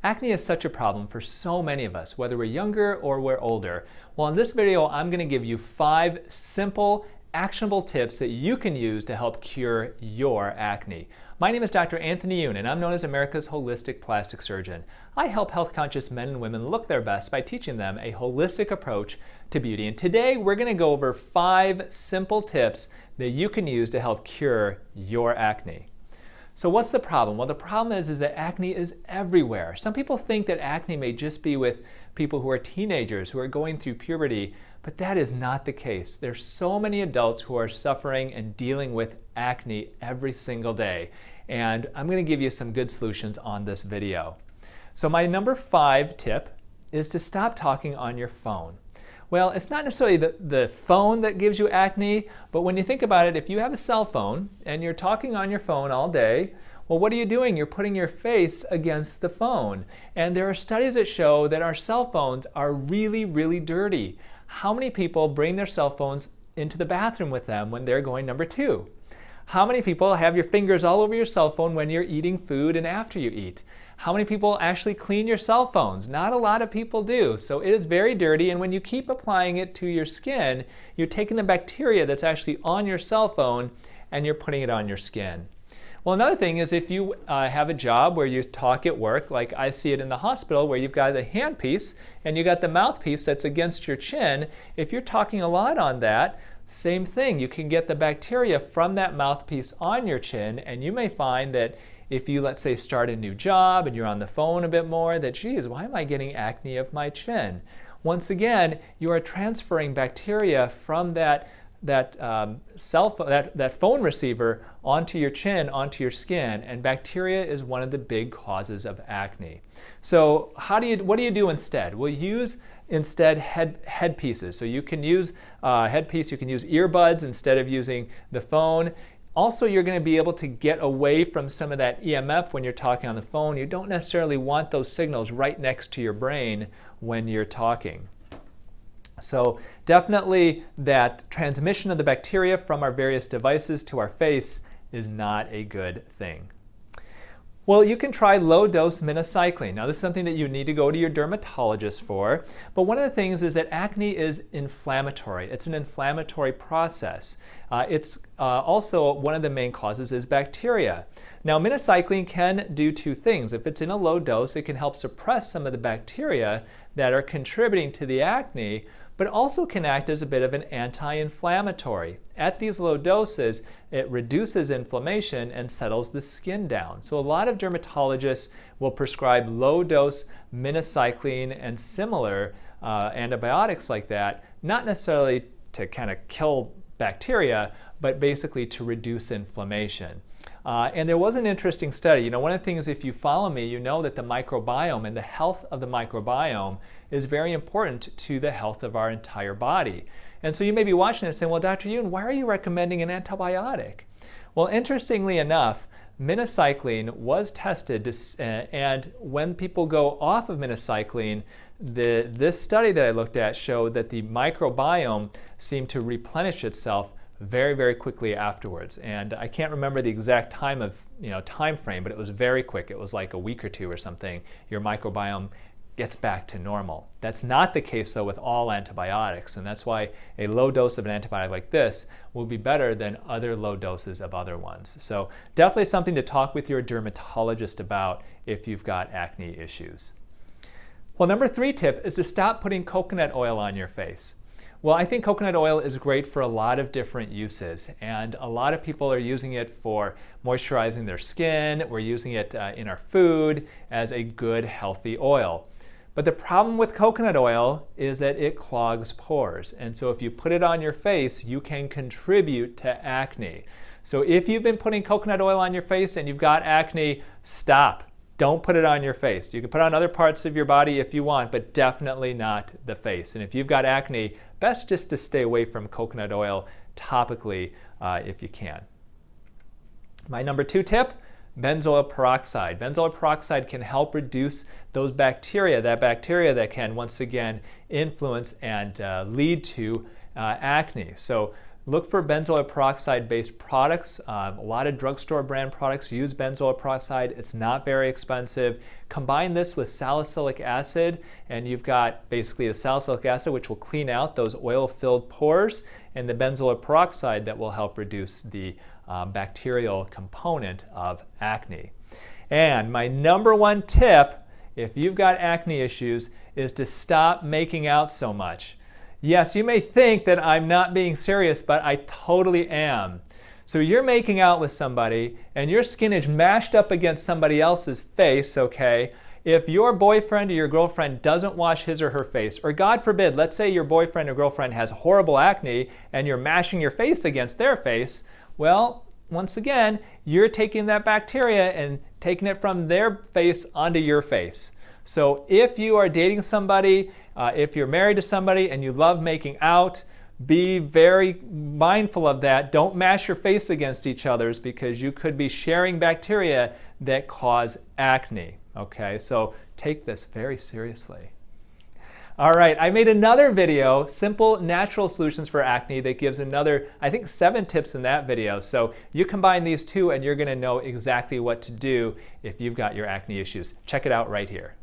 Acne is such a problem for so many of us, whether we're younger or we're older. Well, in this video, I'm going to give you 5 simple, actionable tips that you can use to help cure your acne. My name is Dr. Anthony Yoon, and I'm known as America's Holistic Plastic Surgeon. I help health-conscious men and women look their best by teaching them a holistic approach to beauty. And today, we're going to go over 5 simple tips that you can use to help cure your acne. So what's the problem? Well, the problem is that acne is everywhere. Some people think that acne may just be with people who are teenagers, who are going through puberty, but that is not the case. There's so many adults who are suffering and dealing with acne every single day. And I'm going to give you some good solutions on this video. So my number 5 tip is to stop talking on your phone. Well, it's not necessarily the phone that gives you acne, but when you think about it, if you have a cell phone and you're talking on your phone all day, well, what are you doing? You're putting your face against the phone. And there are studies that show that our cell phones are really, really dirty. How many people bring their cell phones into the bathroom with them when they're going number 2? How many people have your fingers all over your cell phone when you're eating food and after you eat? How many people actually clean your cell phones? Not a lot of people do. So it is very dirty, and when you keep applying it to your skin, you're taking the bacteria that's actually on your cell phone and you're putting it on your skin. Well, another thing is if you have a job where you talk at work, like I see it in the hospital where you've got the handpiece and you got the mouthpiece that's against your chin, if you're talking a lot on that, same thing. You can get the bacteria from that mouthpiece on your chin, and you may find that if you, let's say, start a new job and you're on the phone a bit more, that, geez, why am I getting acne of my chin? Once again, you are transferring bacteria from that phone receiver onto your chin, onto your skin, and bacteria is one of the big causes of acne. So what do you do instead? Well, use instead headpieces. So you can use headpiece, you can use earbuds instead of using the phone. Also, you're going to be able to get away from some of that EMF when you're talking on the phone. You don't necessarily want those signals right next to your brain when you're talking. So definitely that transmission of the bacteria from our various devices to our face is not a good thing. Well, you can try low-dose minocycline. Now, this is something that you need to go to your dermatologist for, but one of the things is that acne is inflammatory. It's an inflammatory process. It's also one of the main causes is bacteria. Now, minocycline can do 2 things. If it's in a low dose, it can help suppress some of the bacteria that are contributing to the acne, but also can act as a bit of an anti-inflammatory. At these low doses, it reduces inflammation and settles the skin down. So a lot of dermatologists will prescribe low-dose minocycline and similar antibiotics like that, not necessarily to kind of kill bacteria, but basically to reduce inflammation. And there was an interesting study. One of the things, if you follow me, you know that the microbiome and the health of the microbiome is very important to the health of our entire body. And so you may be watching this saying, well, Dr. Yoon, why are you recommending an antibiotic? Well, interestingly enough, minocycline was tested, and when people go off of minocycline, this study that I looked at showed that the microbiome seemed to replenish itself very, very quickly afterwards. And I can't remember the exact time frame, but it was very quick. It was like a week or 2 or something. Your microbiome gets back to normal. That's not the case, though, with all antibiotics, and that's why a low dose of an antibiotic like this will be better than other low doses of other ones. So definitely something to talk with your dermatologist about if you've got acne issues. Well, number 3 tip is to stop putting coconut oil on your face. Well, I think coconut oil is great for a lot of different uses, and a lot of people are using it for moisturizing their skin. We're using it in our food as a good, healthy oil. But the problem with coconut oil is that it clogs pores, and so if you put it on your face, you can contribute to acne. So if you've been putting coconut oil on your face and you've got acne, stop. Don't put it on your face. You can put it on other parts of your body if you want, but definitely not the face. And if you've got acne, best just to stay away from coconut oil topically if you can. My number 2 tip, benzoyl peroxide. Benzoyl peroxide can help reduce those bacteria, that can once again influence and lead to acne. So look for benzoyl peroxide-based products. A lot of drugstore brand products use benzoyl peroxide. It's not very expensive. Combine this with salicylic acid, and you've got basically the salicylic acid, which will clean out those oil-filled pores, and the benzoyl peroxide that will help reduce the bacterial component of acne. And my number one tip, if you've got acne issues, is to stop making out so much. Yes, you may think that I'm not being serious, but I totally am. So you're making out with somebody and your skin is mashed up against somebody else's face, okay? If your boyfriend or your girlfriend doesn't wash his or her face, or God forbid, let's say your boyfriend or girlfriend has horrible acne and you're mashing your face against their face, well, once again, you're taking that bacteria and taking it from their face onto your face. So if you are dating somebody, if you're married to somebody and you love making out, be very mindful of that. Don't mash your face against each other's because you could be sharing bacteria that cause acne. Okay, so take this very seriously. All right, I made another video, simple natural solutions for acne, that gives another, I think, 7 tips in that video. So you combine these two and you're going to know exactly what to do if you've got your acne issues. Check it out right here.